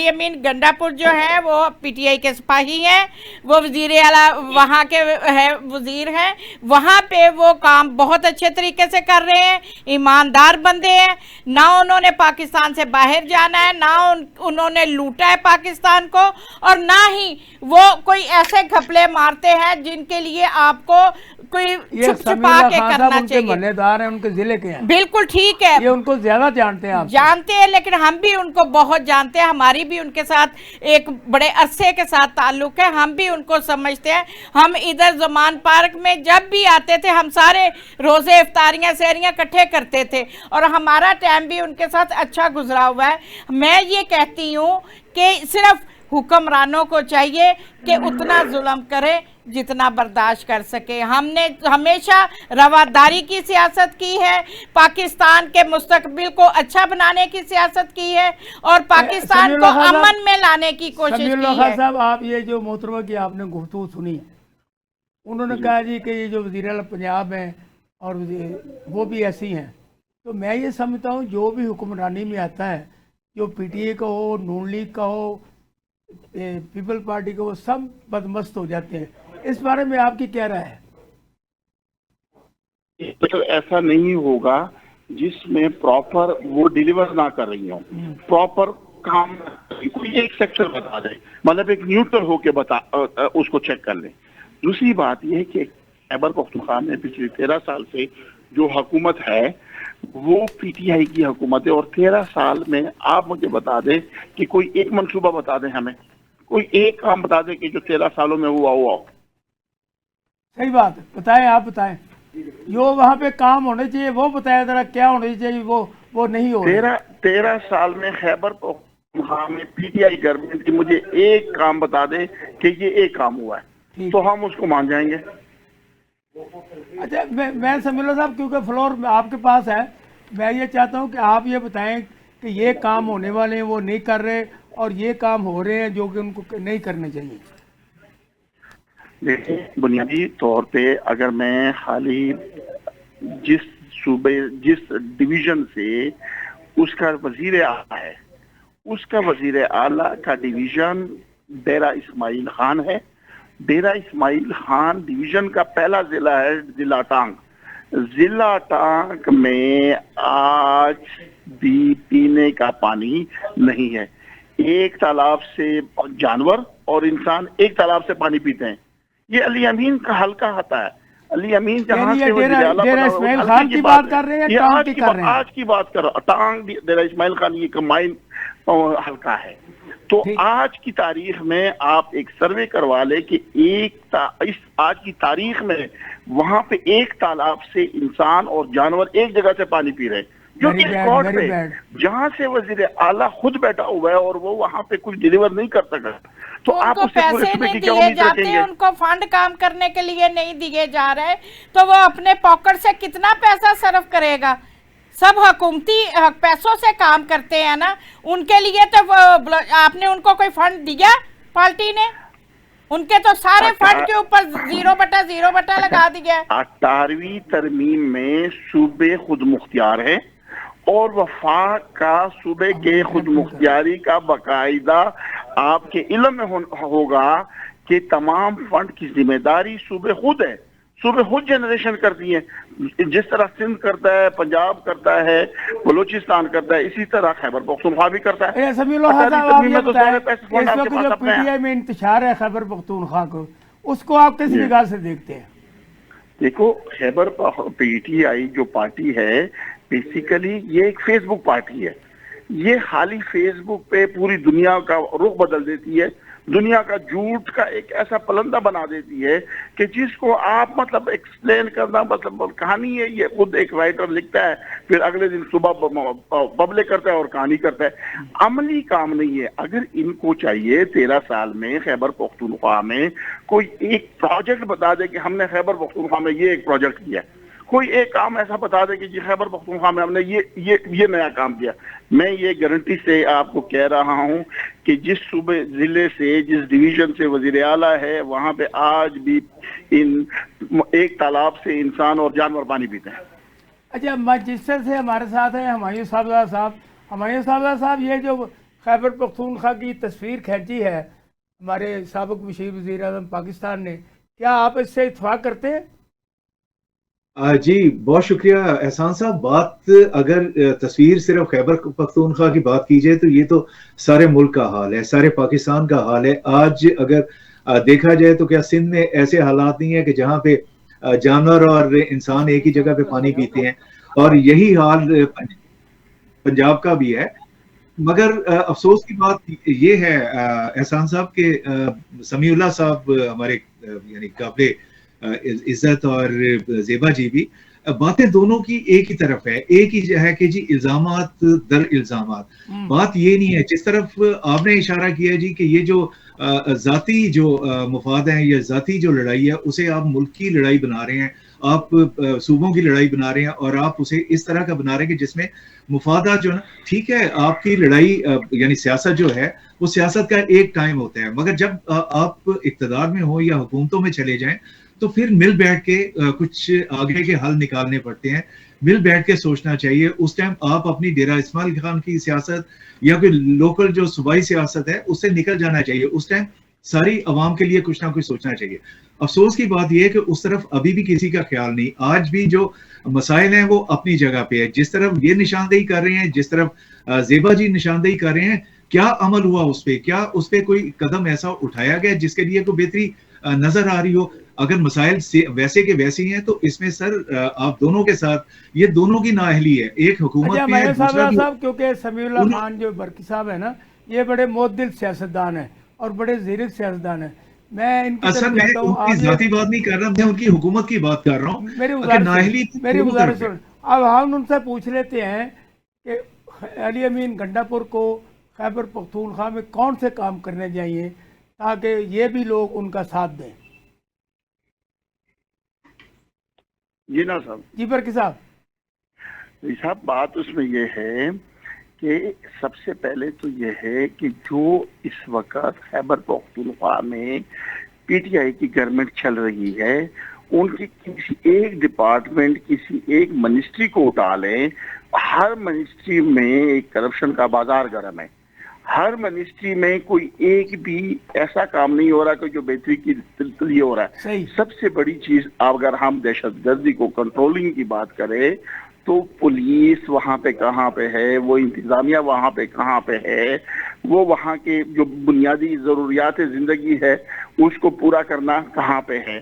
अमीन गंडापुर जो है वो PTI के सिपाही हैं, वो वजीर आला वहाँ के है वजीर हैं, वहाँ पे वो काम बहुत अच्छे तरीके से कर रहे हैं, ईमानदार बंदे हैं, ना उन्होंने पाकिस्तान से बाहर जाना है, ना उन्होंने लूटा है पाकिस्तान को, और ना ही वो कोई ऐसे घपले मारते हैं जिनके लिए आपको कोई ये छुप छुपा समीउल्लाह के खान साहब करना उनके चाहिए। मल्लेदार हैं, उनके जिले के हैं, बिल्कुल ठीक है, ये उनको ज्यादा जानते हैं आप। जानते हैं, लेकिन हम भी उनको बहुत जानते हैं, हमारी भी उनके साथ एक बड़े अरसे के साथ ताल्लुक है, हम भी उनको समझते हैं। हम इधर ज़मान पार्क में जब भी आते थे हम सारे रोज़े इफ्तारियाँ सहरियाँ इकट्ठे करते थे और हमारा टाइम भी उनके साथ अच्छा गुजरा हुआ है। मैं ये कहती हूँ कि सिर्फ हुक्मरानों को चाहिए कि उतना जुल्म करें जितना बर्दाश्त कर सके। हमने हमेशा रवादारी की सियासत की है, पाकिस्तान के मुस्तकबिल को अच्छा बनाने की सियासत की है और पाकिस्तान को समीउल्लाह खान साहब- अमन में लाने की कोशिश समीउल्लाह की खान है। साहब, आप ये जो मोहतरमा की आपने गुफ्तगू सुनी, उन्होंने कहा जी कि ये जो वज़ीर आला पंजाब हैं और वो भी ऐसी हैं, तो मैं ये समझता हूँ जो भी हुक्मरानी में आता है, जो पीटीए का हो, नून लीग का हो, पीपल पार्टी का, वो सब बदमस्त हो जाते हैं। इस बारे में आपकी क्या राय है? तो ऐसा नहीं होगा जिसमें प्रॉपर वो डिलीवर ना कर रही हो, प्रॉपर काम कोई एक सेक्टर बता दे, मतलब एक न्यूट्रल होके बता उसको चेक कर ले। दूसरी बात यह है कि खैबर पख्तूनख्वा में पिछले 13 साल से जो हुकूमत है वो पीटीआई की हुकूमत है और 13 साल में आप मुझे बता दें कि कोई एक मंसूबा बता दें, हमें कोई एक काम बता दें कि जो 13 सालों में हुआ हुआ। सही बात है, बताएं, आप बताएं जो वहाँ पे काम होने चाहिए वो बताया जरा, क्या होने चाहिए वो नहीं हो रहा। 13 साल में खैबर पख्तूनख्वा में पीटीआई गवर्नमेंट की मुझे एक काम बता दे कि ये एक काम हुआ है तो हम उसको मान जाएंगे। अच्छा, मैं समीउल्लाह साहब, क्योंकि फ्लोर आपके पास है, मैं ये चाहता हूँ कि आप ये बताएं कि ये काम होने वाले हैं वो नहीं कर रहे और ये काम हो रहे हैं जो कि उनको नहीं करने चाहिए। देखिए, बुनियादी तौर पे अगर मैं हाली जिस सूबे जिस डिवीजन से उसका वजीर आला है, उसका वजीर आला का डिवीजन डेरा इस्माइल खान है। डेरा इस्माइल खान डिवीजन का पहला जिला है जिला टांग। जिला टांग में आज भी पीने का पानी नहीं है। एक तालाब से जानवर और इंसान एक तालाब से पानी पीते हैं। ये अली अमीन का हल्का आता है। अली अमीन जहाँ से डेरा इस्माइल खान की बात कर रहे हैं या टांग की कर रहे हैं? आज की बात कर रहा, टांग डेरा इस्माइल खान ये कंबाइन हल्का है। तो आज की तारीख में आप एक सर्वे करवा ले कि इस आज की तारीख में वहां पे एक तालाब से इंसान और जानवर एक जगह से पानी पी रहे हैं, जो कि रिकॉर्ड पे जहां से वजीर आला खुद बैठा हुआ है और वो वहां पे कुछ डिलीवर नहीं कर सका। तो आप उनको पैसे नहीं दिए जाते, उनको फंड काम करने के लिए नहीं दिए जा रहे, तो वो अपने पॉकेट से कितना पैसा सर्व करेगा? सब हुकूमती पैसों से काम करते हैं ना, उनके लिए तो आपने उनको कोई फंड दिया पार्टी ने? उनके तो सारे फंड के ऊपर 0/0 लगा दिया। 18वीं तरमीम में सूबे खुद मुख्तियार है और वफाक का सूबे के खुद मुख्तियारी का बाकायदा आपके इल्म में होगा कि तमाम फंड की जिम्मेदारी सूबे खुद है। सूबे खुद जनरेशन करती है, जिस तरह सिंध करता है, पंजाब करता है, बलूचिस्तान करता है, इसी तरह खैबर पख्तूनख्वा भी करता है। समीउल्लाह साहब, आप ये बताएं, इस वक्त जो पीटीआई में इंतशार है खैबर पख्तूनख्वा को, उसको आप किस निगाह से देखते हैं? देखो, खैबर पीटीआई जो पार्टी है बेसिकली ये एक फेसबुक पार्टी है। ये खाली फेसबुक पे पूरी दुनिया का रुख बदल देती है, दुनिया का झूठ का एक ऐसा पलंदा बना देती है कि जिसको आप मतलब एक्सप्लेन करना, मतलब कहानी है, ये खुद एक राइटर लिखता है, फिर अगले दिन सुबह पब्लिक करता है और कहानी करता है। अमली काम नहीं है। अगर इनको चाहिए 13 साल में खैबर पख्तूनख्वा में कोई एक प्रोजेक्ट बता दे कि हमने खैबर पख्तूनख्वा में ये एक प्रोजेक्ट किया, कोई एक काम ऐसा बता दे कि जी खैबर पख्तूनख्वा में हमने ये नया काम किया, मैं ये गारंटी से आपको कह रहा हूं कि जिस सूबे जिले से जिस डिवीजन से वजीर आला है वहां पे आज भी एक तालाब से इंसान और जानवर पानी पीते हैं। अच्छा, मैनचेस्टर से हमारे साथ है हुमायूं साहब साहब। हुमायूं साहब, ये जो खैबर पख्तूनख्वा की तस्वीर खींची है हमारे साबिक मशीर वज़ीर आज़म पाकिस्तान ने, क्या आप इससे इत्तेफाक करते हैं? जी बहुत शुक्रिया एहसान साहब। बात अगर तस्वीर सिर्फ खैबर पख्तूनख्वा की बात की जाए तो ये तो सारे मुल्क का हाल है, सारे पाकिस्तान का हाल है। आज अगर देखा जाए तो क्या सिंध में ऐसे हालात नहीं है कि जहाँ पे جانور اور انسان ایک ہی جگہ پہ پانی پیتے ہیں، اور یہی حال پنجاب کا بھی ہے. مگر افسوس کی بات یہ ہے احسان صاحب کہ سمیع اللہ صاحب ہمارے یعنی قابل عزت اور زیبا جی بھی، باتیں دونوں کی ایک ہی طرف ہے، ایک ہی ہے کہ جی الزامات در الزامات. بات یہ نہیں ہے جس طرف آپ نے اشارہ کیا جی کہ یہ جو ذاتی جو مفاد ہیں یا ذاتی جو لڑائی ہے اسے آپ ملک کی لڑائی بنا رہے ہیں، آپ صوبوں کی لڑائی بنا رہے ہیں، اور آپ اسے اس طرح کا بنا رہے ہیں کہ جس میں مفادات جو نا، ٹھیک ہے آپ کی لڑائی یعنی سیاست جو ہے وہ سیاست کا ایک ٹائم ہوتا ہے، مگر جب آپ اقتدار میں ہو یا حکومتوں میں چلے جائیں تو پھر مل بیٹھ کے کچھ آگے کے حل نکالنے پڑتے ہیں، مل بیٹھ کے سوچنا چاہیے. اس ٹائم آپ اپنی ڈیرہ اسماعیل خان کی سیاست یا کوئی لوکل جو صوبائی سیاست ہے اس سے نکل جانا چاہیے، اس ٹائم ساری عوام کے لیے کچھ نہ کچھ سوچنا چاہیے. افسوس کی بات یہ ہے کہ اس طرف ابھی بھی کسی کا خیال نہیں. آج بھی جو مسائل ہیں وہ اپنی جگہ پہ ہے، جس طرف یہ نشاندہی کر رہے ہیں، جس طرف زیبا جی نشاندہی کر رہے ہیں، کیا عمل ہوا اس پہ؟ کیا اس پہ کوئی قدم ایسا اٹھایا گیا جس کے لیے کوئی بہتری نظر آ رہی ہو؟ اگر مسائل ویسے کے ویسے ہیں تو اس میں سر آپ دونوں کے ساتھ یہ دونوں کی نااہلی ہے، ایک حکومت کی ہے، دوسرا بھی. صاحب کیونکہ سمیع اللہ خان جو برقی صاحب ہے نا، یہ بڑے معتدل سیاستدان ہیں اور بڑے زیرک سیاستدان ہیں. میں ان کی اصل طرف میں جاتا ان ہوں. کی ذاتی بات نہیں کر رہا، میں ان کی حکومت کی بات کر رہا ہوں. میری گزارش سن. اب ہم ان سے پوچھ لیتے ہیں کہ علی امین گنڈا پور کو خیبر پختونخوا میں کون سے کام کرنے چاہیے تاکہ یہ بھی لوگ ان کا ساتھ دیں. جی نا صاحب. جی برقی صاحب. جی صاحب، بات اس میں یہ ہے کہ سب سے پہلے تو یہ ہے کہ جو اس وقت خیبر پختونخوا میں پی ٹی آئی کی گورنمنٹ چل رہی ہے، ان کی کسی ایک ڈپارٹمنٹ، کسی ایک منسٹری کو اٹھا لیں. ہر منسٹری میں ایک کرپشن کا بازار گرم ہے. ہر منسٹری میں کوئی ایک بھی ایسا کام نہیں ہو رہا کہ جو بہتری کی لیے ہو رہا ہے. صحیح. سب سے بڑی چیز اگر ہم دہشت گردی کو کنٹرولنگ کی بات کریں تو پولیس وہاں پہ کہاں پہ ہے، وہ انتظامیہ وہاں پہ کہاں پہ ہے، وہ وہاں کے جو بنیادی ضروریات زندگی ہے اس کو پورا کرنا کہاں پہ ہے.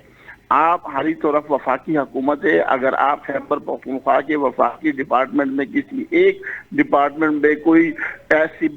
آپ ہری طرف وفاقی حکومت ہے، اگر آپ خیبر پختونخوا کے وفاقی ڈپارٹمنٹ میں کسی ایک ڈپارٹمنٹ میں کوئی ایسی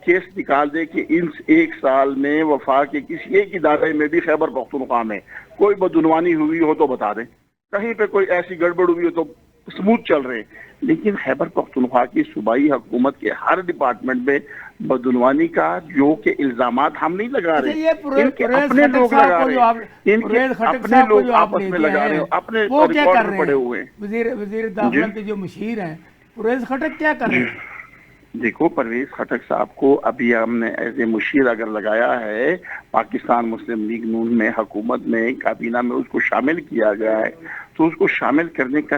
کیس نکال دے کہ ان ایک سال میں وفاق کے کسی ایک ادارے میں بھی خیبر پختونخوا میں کوئی بدعنوانی ہوئی ہو تو بتا دیں، کہیں پہ کوئی ایسی گڑبڑ ہوئی ہو تو سموتھ چل رہے. لیکن خیبر پختونخوا کی صوبائی حکومت کے ہر ڈپارٹمنٹ میں بدعنوانی کا جو کہ الزامات ہم نہیں لگا رہے، ان کے اپنے لوگ لگا رہے ہیں، ان کے اپنے لوگ آپس میں لگا رہے ہیں، اپنے ریکارڈ پڑے ہوئے ہیں. وزیر داخلہ کے جو مشیر ہیں پرویز خٹک کیا کر رہے ہیں؟ دیکھو، پرویز خٹک صاحب کو ابھی ہم نے ایز اے مشیر اگر لگایا ہے، پاکستان مسلم لیگ نون میں حکومت میں کابینہ میں اس کو شامل کیا گیا ہے، تو اس کو شامل کرنے کا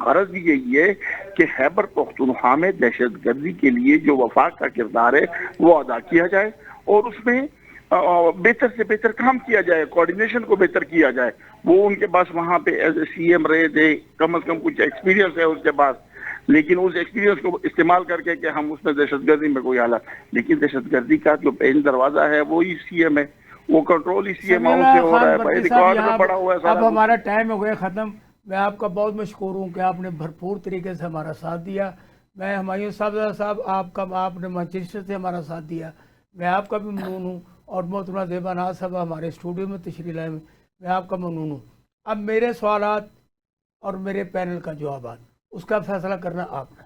غرض بھی یہی ہے کہ خیبر پختونخوا میں دہشت گردی کے لیے جو وفاق کا کردار ہے وہ ادا کیا جائے اور اس میں بہتر سے بہتر کام کیا جائے، کوارڈینیشن کو بہتر کیا جائے. وہ ان کے پاس وہاں پہ ایز اے سی ایم رہے تھے، کم از کم کچھ ایکسپیرینس ہے اس کے پاس، لیکن اس ایکسپیرینس کو استعمال کر کے کہ ہم اس میں دہشت گردی میں کوئی حالت، لیکن دہشت گردی کا جو پین دروازہ ہے وہی سی ایم ہے، وہ کنٹرول ہی سی ایم ہاؤس سے ہو رہا ہے. بھائی ریکارڈ میں پڑا ہوا ہے سارا. اب ہمارا ٹائم ہو گیا ختم. میں آپ کا بہت مشکور ہوں کہ آپ نے بھرپور طریقے سے ہمارا ساتھ دیا. میں ہمایوں صاحب آپ نے مانچسٹر سے ہمارا ساتھ دیا، میں آپ کا بھی ممنون ہوں. اور محترمہ زیبا ناز صاحب ہمارے اسٹوڈیو میں تشریف لائے، میں آپ کا ممنون ہوں. اب میرے سوالات اور میرے پینل کا جوابات اس کا فیصلہ کرنا آپ نے.